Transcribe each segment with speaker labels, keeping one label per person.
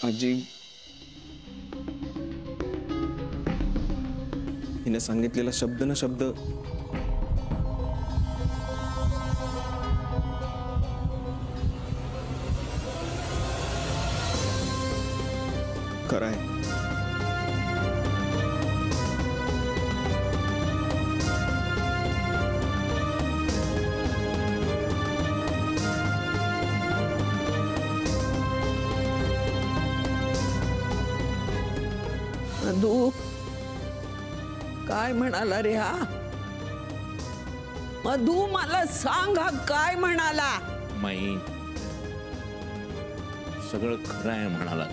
Speaker 1: आजी, हिने सांगितलेला शब्द न शब्द खरं आहे.
Speaker 2: मधू, काय म्हणाला रे हा? मधू, मला सांग, हा काय म्हणाला?
Speaker 3: माई, सगळं खरं आहे म्हणाला.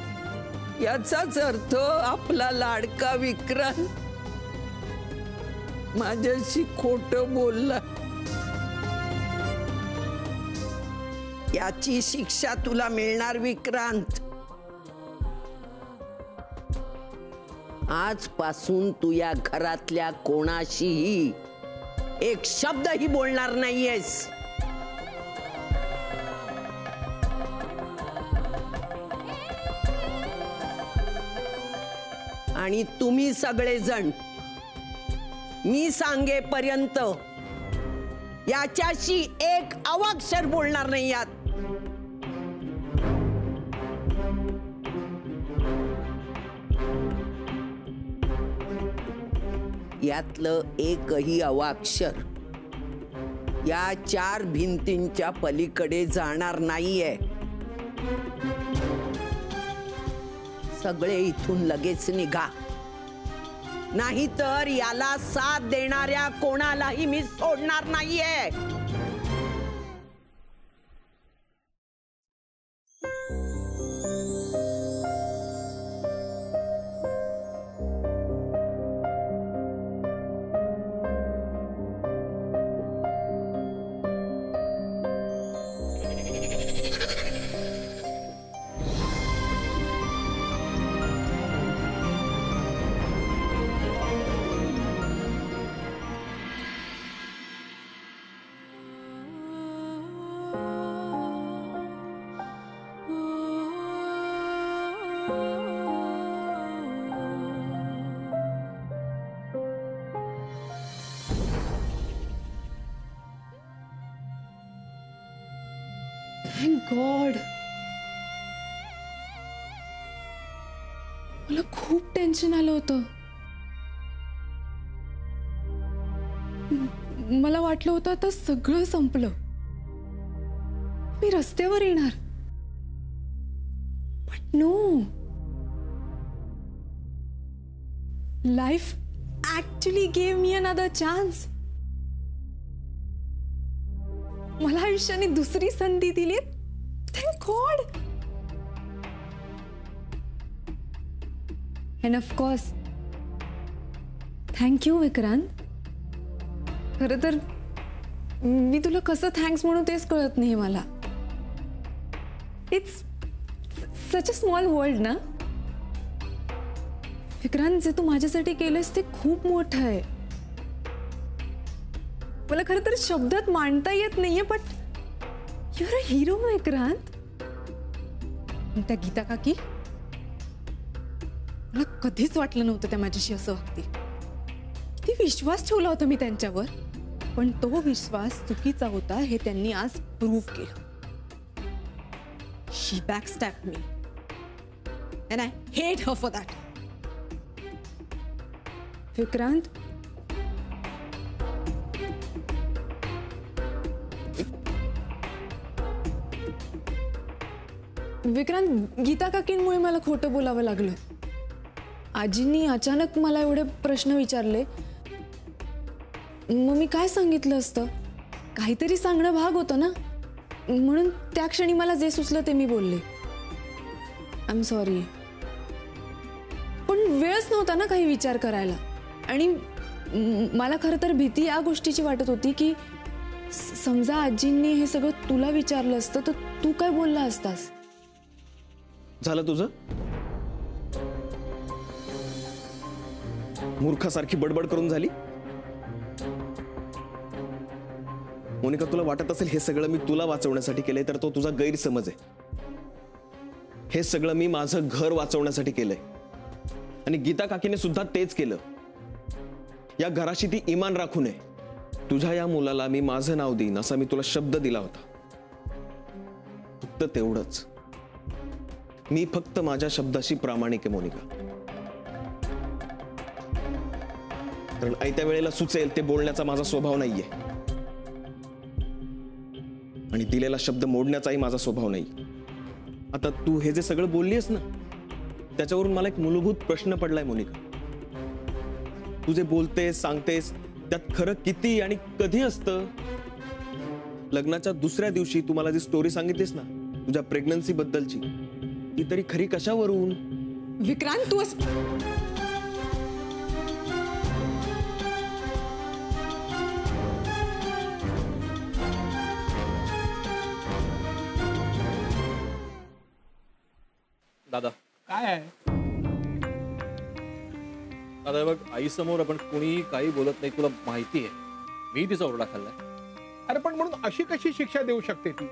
Speaker 2: याचाच अर्थ आपला लाडका विक्रांत माझ्याशी खोटं बोलला. याची शिक्षा तुला मिळणार विक्रांत. आजपासून तू या घरातल्या कोणाशीही एक शब्दही बोलणार नाहीयेस. आणि तुम्ही सगळेजण मी सांगेपर्यंत याच्याशी एक अवाक्षर बोलणार नाही आहात. यातलं एकही अवाक्षर या 4 भिंतींच्या पलीकडे जाणार नाहीये. सगळे इथून लगेच निघा, नाहीतर याला साथ देणाऱ्या कोणालाही मी सोडणार नाहीये.
Speaker 4: Thank God. मला खूप टेन्शन आलं होतं. मला वाटलं होतं आता सगळं संपलं, मी रस्त्यावर येणार. But no, life actually gave me another chance. मला आयुष्याने दुसरी संधी दिली. Thank God. And of course thank you Vikrant. खरं तर मी तुला कसं थँक्स म्हणू तेच कळत नाही मला. It's such a small world ना विक्रांत. जे तू माझ्यासाठी केलंस ते खूप मोठं आहे. मला खरं तर शब्दात मांडता येत नाहीये, but you are a hero Vikrant. त्या गीता काकी, मला कधीच वाटलं नव्हतं त्या माझ्याशी असं वागतील. किती विश्वास ठेवला होता मी त्यांच्यावर, पण तो विश्वास चुकीचा होता हे त्यांनी आज प्रूव्ह केलं. She backstab me and I hate her for that. Vikrant, Vikrant, Geeta काकींमुळे मला खोटं बोलावं लागलं. आजींनी अचानक मला एवढे प्रश्न विचारले, मग मी काय सांगितलं असतं? काहीतरी सांगणं भाग होतं ना, म्हणून त्या क्षणी मला जे सुचलं ते मी बोलले. I am sorry. पण वेळच नव्हता ना काही विचार करायला. आणि मला खरं तर भीती या गोष्टीची वाटत होती की समजा आजींनी हे सगळं तुला विचारलं असतं तर तू काय बोलला असतास.
Speaker 1: झालं तुझं? मूर्खासारखी बडबड करून झाली? मोनिका, तुला वाटत असेल हे सगळं मी तुला वाचवण्यासाठी केलंय तर तो तुझा गैरसमज आहे. हे सगळं मी माझं घर वाचवण्यासाठी केलंय आणि गीता काकीने सुद्धा तेच केलं. या घराशी ती इमान राखू नये. तुझ्या या मुलाला मी माझं नाव देईन असा मी तुला शब्द दिला होता. फक्त तेवढंच. मी फक्त माझ्या शब्दाशी प्रामाणिक आहे मोनिका. कारण आयत्या वेळेला सुचेल ते बोलण्याचा माझा स्वभाव नाहीये आणि दिलेला शब्द मोडण्याचाही माझा स्वभाव नाही. आता तू हे जे सगळं बोललीस ना, त्याच्यावरून मला एक मूलभूत प्रश्न पडलाय मोनिका. तू जे बोलतेस सांगतेस त्यात खरं किती आणि कधी असतं? लग्नाच्या दुसऱ्या दिवशी तू मला जी स्टोरी सांगितलीस ना तुझ्या प्रेग्नन्सी बद्दलची, ती तरी खरी कशावरून?
Speaker 4: विक्रांत तू
Speaker 5: दादा
Speaker 6: काय आहे?
Speaker 5: दादा बघ, आई समोर आपण कुणी काही बोलत नाही, तुला माहिती आहे. मी तिचा ओरडा खाल्लाय.
Speaker 6: अरे पण म्हणून अशी कशी शिक्षा देऊ शकते ती?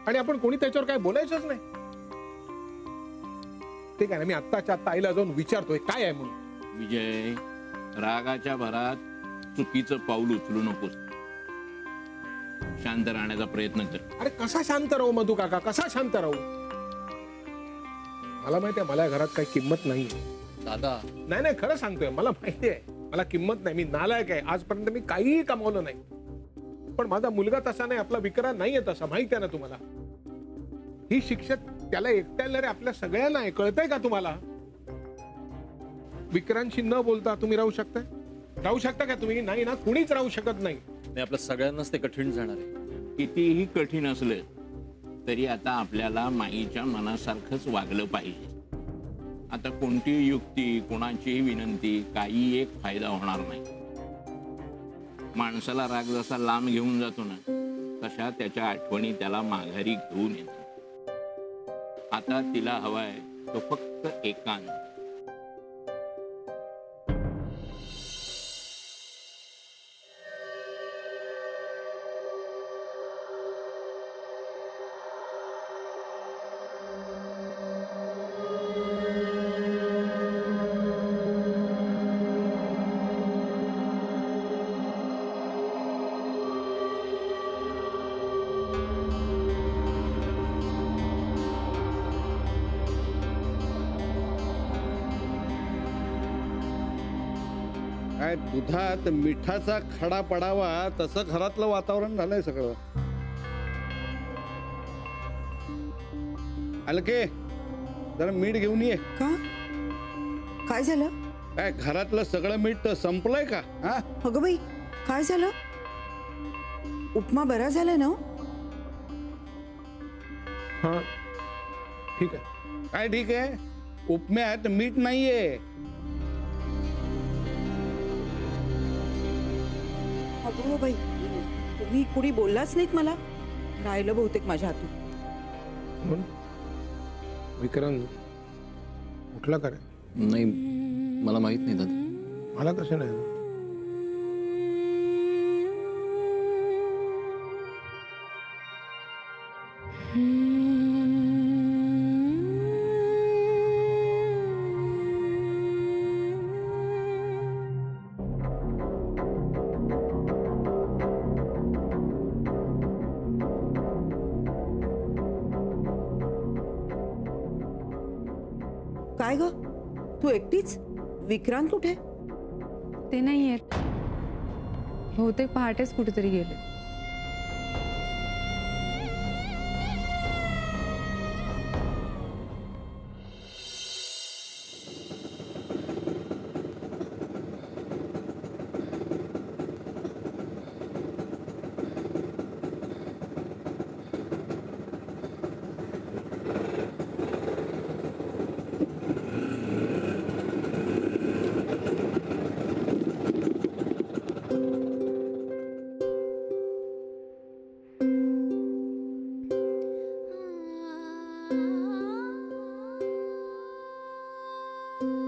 Speaker 6: आणि आपण कोणी त्याच्यावर काय बोलायचंच नाही. ठीक आहे ना, मी आत्ताच्या आत्ता आईला जाऊन विचारतोय काय आहे म्हणून.
Speaker 3: विजय, रागाच्या भरात चुकीचं पाऊल उचलू नकोस. शांत राहण्याचा प्रयत्न कर.
Speaker 6: अरे कसा शांत राहू मधू काका, कसा शांत राहू? मला माहिती आहे मला या घरात काही किंमत नाहीये.
Speaker 5: दादा
Speaker 6: नाही नाही, खरं सांगतोय, मला माहिती आहे मला किंमत नाही. मी नालायक आहे. आजपर्यंत मी काहीही कमावलं नाही. पण माझा मुलगा तसा नाही, आपला विक्रांत नाहीये तसा. माहिती आहे ना तुम्हाला. ही शिक्षा त्याला एकट्याला रे, आपल्या सगळ्यांना आहे. कळतंय का तुम्हाला? विक्रांतशी न बोलता तुम्ही राहू शकता? राहू शकता का तुम्ही? नाही ना, कुणीच राहू शकत नाही.
Speaker 5: नाही, आपल्या सगळ्यांनाच ते कठीण जाणार आहे.
Speaker 3: कितीही कठीण असलं तरी आता आपल्याला माईच्या मनासारखंच वागलं पाहिजे. आता कोणतीही युक्ती, कोणाचीही विनंती, काही एक फायदा होणार नाही. माणसाला राग जसा लांब घेऊन जातो ना, तशा त्याच्या आठवणी त्याला माघारी घेऊन येतात. आता तिला हवाय तो फक्त एकांत.
Speaker 7: काय दुधात मिठाचा खडा पडावा तसं घरातलं वातावरण झालंय सगळं. अलके, जरा मीठ घेऊन ये.
Speaker 2: का? काय झालं?
Speaker 7: काय घरातलं सगळं मीठ संपलंय का? हा,
Speaker 2: अगं बाई, काय झालं? उपमा बरा झाला ना?
Speaker 6: हा ठीक आहे.
Speaker 7: काय ठीक आहे? उपम्यात मीठ नाहीये.
Speaker 2: अगं बाई, तुम्ही कुणी बोललाच नाहीत मला. राहिलं बहुतेक माझ्या हातून.
Speaker 6: म्हणून विक्रांत उठला का रे?
Speaker 5: नाही, मला माहित नाही दादा.
Speaker 6: मला कसं नाही?
Speaker 2: काय ग, तू एकटीच? विक्रांत कुठे?
Speaker 4: ते नाही आहेत. बहुतेक पहाटेच कुठेतरी गेले.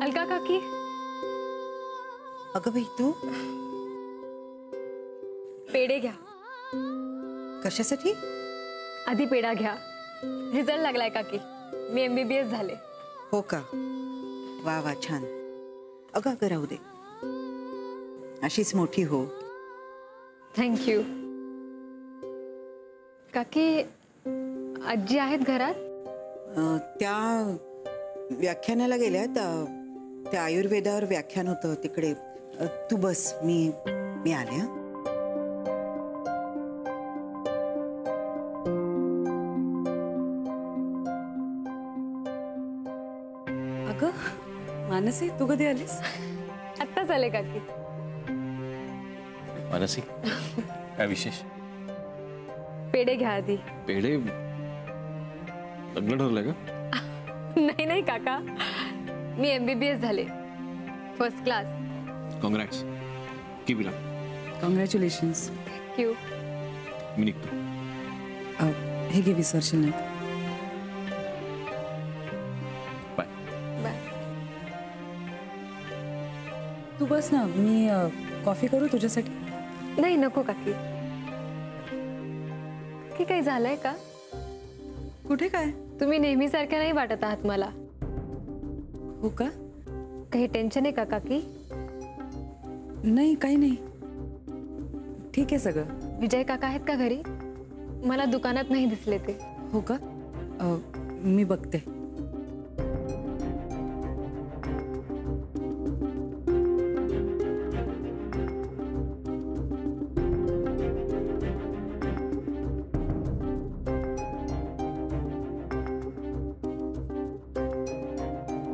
Speaker 4: अलका काकी.
Speaker 2: अगं बाई, तू
Speaker 8: पेढे घ्या.
Speaker 2: कशासाठी?
Speaker 8: आधी पेढा घ्या, रिझल्ट लागलाय काकी. मी MBBS झाले.
Speaker 2: हो का? वा वा, छान. अगं अगं राहू दे, अशीच मोठी हो.
Speaker 8: थँक्यू. काकी, आजी आहेत घरात?
Speaker 2: त्या व्याख्यानाला गेल्यात. त्या आयुर्वेदावर व्याख्यान होतं तिकडे. तू बस, मी आले. हं.
Speaker 9: अगं मानसी, तू कधी आलीस?
Speaker 8: आत्ताच आले काकी.
Speaker 5: मानसी, काय विशेष?
Speaker 8: पेढे घ्या आधी.
Speaker 5: पेढे? लग्न ठरलंय का?
Speaker 8: नाही नाही काका, मी MBBS झाले, first class.
Speaker 5: Congrats. Keep it up.
Speaker 9: Congratulations.
Speaker 8: Thank you.
Speaker 5: मी निघतो.
Speaker 9: हे घे, विसरशील नाही.
Speaker 5: बाय.
Speaker 8: बाय.
Speaker 9: तू बस ना, मी कॉफी करू तुझ्यासाठी?
Speaker 8: नाही नको काकी. की काही झालंय का?
Speaker 9: कुठे काय?
Speaker 8: तुम्ही नेहमीसारख्या नाही वाटत आहात मला.
Speaker 9: हो का?
Speaker 8: काही टेन्शन आहे का काकी?
Speaker 9: नाही, काही नाही, ठीक आहे सगळं.
Speaker 8: विजय काका आहेत का घरी? मला दुकानात नाही दिसले ते.
Speaker 9: हो का? मी बघते.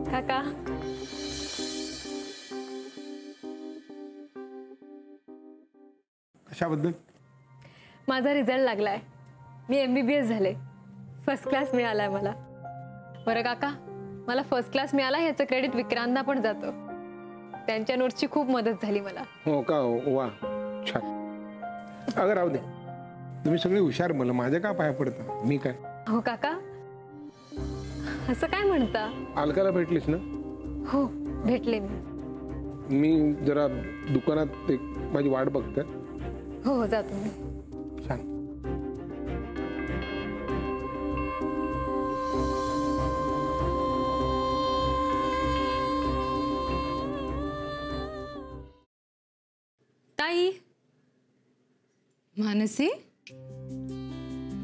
Speaker 8: काका,
Speaker 6: कशाबद्दल?
Speaker 8: माझा रिझल्ट लागलाय. मी MBBS झाले, फर्स्ट क्लास मिळालाय मला. बरं काका, मला फर्स्ट क्लास मिळाला ह्याचं क्रेडिट विक्रांतला पण जातं. त्यांच्या नोट्सची खूप मदत झाली मला.
Speaker 6: हो का? वा, छान. अगं राहू दे, तुम्ही सगळे हुशार, मला माझ्या का पाया पडता? मी काय?
Speaker 8: हो काका, असं काय म्हणता?
Speaker 6: अलकाला भेटलीस ना?
Speaker 8: हो, भेटले मी.
Speaker 6: मी जरा दुकानात एक माझी वाट बघते.
Speaker 8: हो, जातो मी.
Speaker 6: छान.
Speaker 4: ताई. मानसी.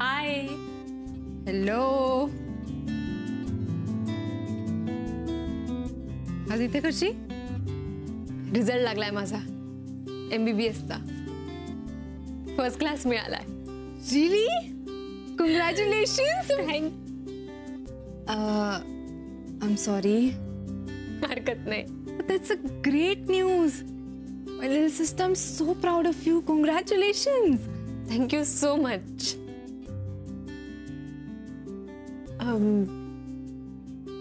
Speaker 8: हाय.
Speaker 4: हॅलो. आज इथे कशी?
Speaker 8: रिझल्ट लागलाय माझा MBBSचा, फर्स्ट क्लास मिळालाय.
Speaker 4: रिली? कॉंग्रॅच्युलेशन्स. I'm sorry.
Speaker 8: हरकत नाही.
Speaker 4: But that's a great news. My little sister, I'm so proud of you. Congratulations.
Speaker 8: Thank you so much.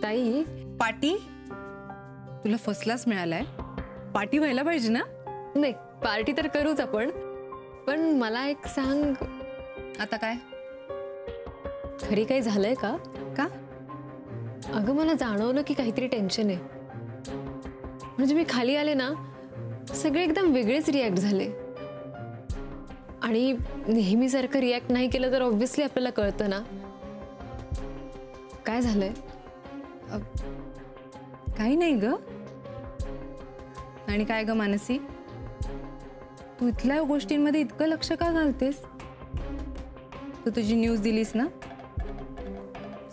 Speaker 8: ताई,
Speaker 4: पार्टी? तुला फर्स्ट क्लास मिळालाय, पार्टी व्हायला पाहिजे ना?
Speaker 8: नाही, पार्टी तर करूच आपण, पण मला एक सांग.
Speaker 4: आता काय?
Speaker 8: घरी काही झालंय का?
Speaker 4: का?
Speaker 8: अगं, मला जाणवलं की काहीतरी टेन्शन आहे. म्हणजे मी खाली आले ना, सगळे एकदम वेगळेच रिॲक्ट झाले. आणि नेहमीसारखं रिॲक्ट नाही केलं तर ऑब्व्हियसली आपल्याला कळतं ना. काय झालंय?
Speaker 4: काही नाही ग. आणि काय ग मानसी, तू इथल्या गोष्टींमध्ये इतकं लक्ष का घालतेस? तू तुझी न्यूज दिलीस ना,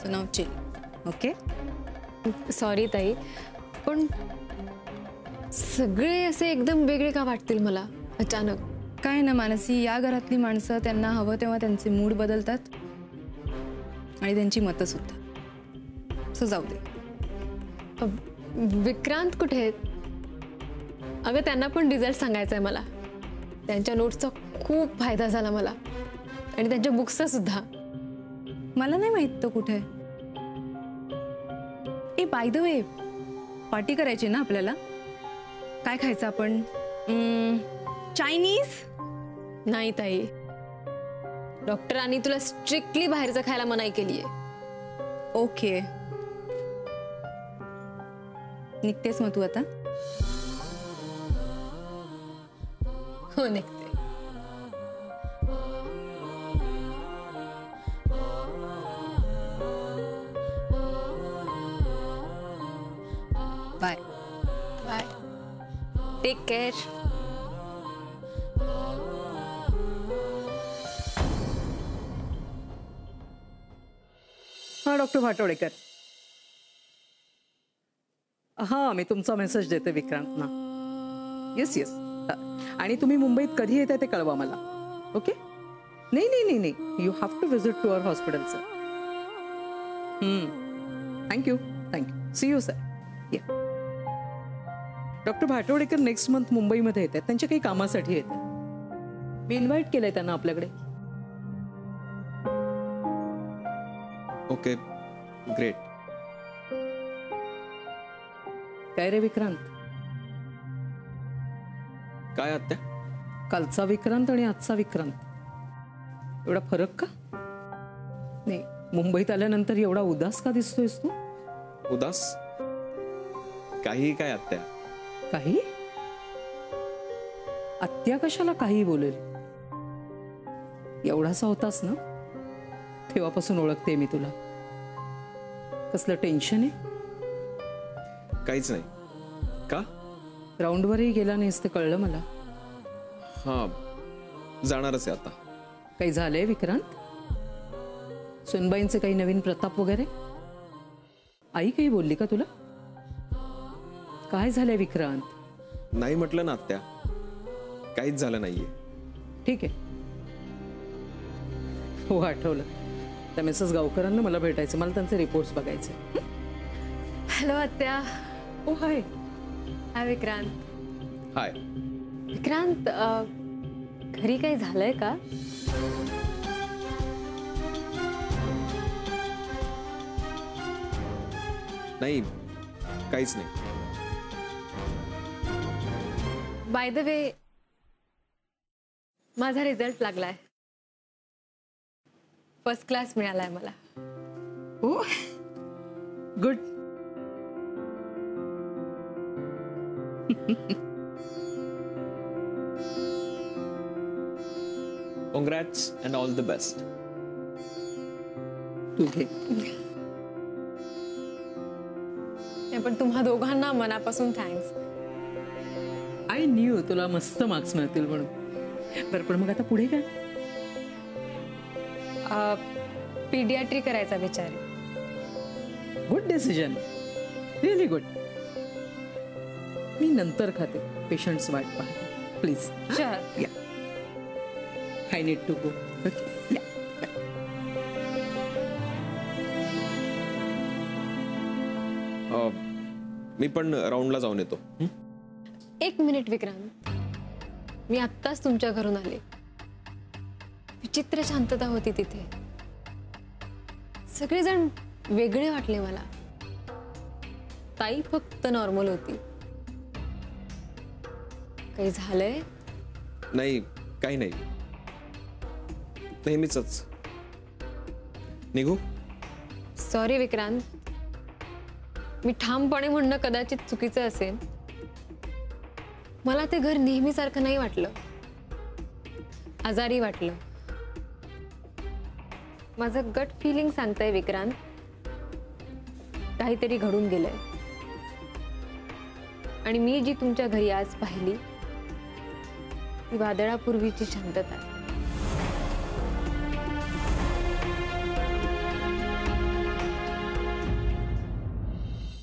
Speaker 4: so now chill. Okay?
Speaker 8: Sorry ताई, पण सगळे असे एकदम वेगळे का वाटतील मला अचानक?
Speaker 4: काय ना मानसी, या घरातली माणसं त्यांना हवं तेव्हा त्यांचे मूड बदलतात आणि त्यांची मतं सुद्धा. सो जाऊ दे.
Speaker 8: विक्रांत कुठे आहेत? अगं, त्यांना पण रिझल्ट सांगायचा आहे मला. त्यांच्या नोट्सचा खूप फायदा झाला मला, आणि त्यांच्या बुक्सचा सुद्धा.
Speaker 4: मला नाही माहित तो कुठे. ए, बाय द वे, पार्टी करायची ना आपल्याला? काय खायचं आपण? चायनीज?
Speaker 8: नाही ताई, डॉक्टरांनी तुला स्ट्रिक्टली बाहेरचं खायला मनाई केली आहे.
Speaker 4: ओके, निघतेस मग तू आता?
Speaker 8: हो, निघते. Take care.
Speaker 9: हा डॉक्टर भाटोडेकर. हा मी तुमचा मेसेज देते विक्रांतना. Yes yes. आणि तुम्ही मुंबईत कधी येते ते कळवा मला. ओके. नाही नाही नाही नाही you have to visit to our hospital sir. Thank you thank you. See you sir. या. डॉक्टर भाटोडेकर नेक्स्ट मंथ मुंबईमध्ये येतात. त्यांच्या काही कामासाठी येतात. मी इन्व्हाइट केलंय त्यांना आपल्याकडे.
Speaker 1: Okay great.
Speaker 9: काय रे विक्रांत,
Speaker 1: काय आत्या?
Speaker 9: कालचा विक्रांत आणि आजचा विक्रांत एवढा फरक का? नाही, मुंबईत आल्यानंतर एवढा उदास का दिसतोयस तू?
Speaker 1: उदास? काही काय आत्या?
Speaker 9: काही? आत्या कशाला काही बोलेल? एवढासा होतास ना, तेव्हापासून ओळखते मी तुला. कसलं टेन्शन आहे?
Speaker 1: काहीच नाही. का?
Speaker 9: राऊंडवरही गेला नाहीस ते कळलं मला.
Speaker 1: हा, जाणारच आहे आता.
Speaker 9: काही झालंय विक्रांत? सुनबाईंचे काही नवीन प्रताप वगैरे? आई काही बोलली का तुला? काय झालंय विक्रांत?
Speaker 1: नाही म्हटलं ना आत्या, काहीच झालं नाहीये.
Speaker 9: ठीक आहे. हो आठवलं, त्या मिसेस गावकरांना मला भेटायचं. मला त्यांचे रिपोर्ट्स बघायचे.
Speaker 8: हॅलो आत्या.
Speaker 9: ओ हाय.
Speaker 8: हाय विक्रांत.
Speaker 1: हाय.
Speaker 8: विक्रांत, घरी काही झालंय का?
Speaker 1: नाही, काहीच नाही.
Speaker 8: बाय द वे, माझा रिझल्ट लागलाय. फर्स्ट क्लास मिळालाय मला.
Speaker 9: Oh good.
Speaker 1: Congrats and all the best.
Speaker 9: तू घे.
Speaker 8: पण तुम्हा दोघांना मनापासून थँक्स.
Speaker 9: आय न्यू तुला मस्त मार्क्स मिळतील म्हणून. बरं, पण मग आता पुढे काय?
Speaker 8: पीडियाट्री करायचा विचार आहे.
Speaker 9: Good decision. Really good. मी नंतर खाते. पेशंट्स वाट पाहते. प्लीज.
Speaker 8: Sure.
Speaker 9: या. I need to go. या.
Speaker 1: मी पण राऊंडला जाऊन येतो.
Speaker 8: एक मिनिट विक्रांत, मी आत्ताच तुमच्या घरून आले. विचित्र शांतता होती तिथे. सगळेजण वेगळे वाटले मला. ताई फक्त नॉर्मल होती. काही झालंय?
Speaker 1: नाही, काही नाही. नेहमीच. निघू?
Speaker 8: सॉरी विक्रांत, मी ठामपणे म्हणणं कदाचित चुकीचं असेल. मला ते घर नेहमीसारखं नाही वाटलं. आजारी वाटलं. माझं गट फिलिंग सांगतंय विक्रांत, काहीतरी घडून गेलंय. आणि मी जी तुमच्या घरी आज पाहिली ती वादळापूर्वीची शांतता.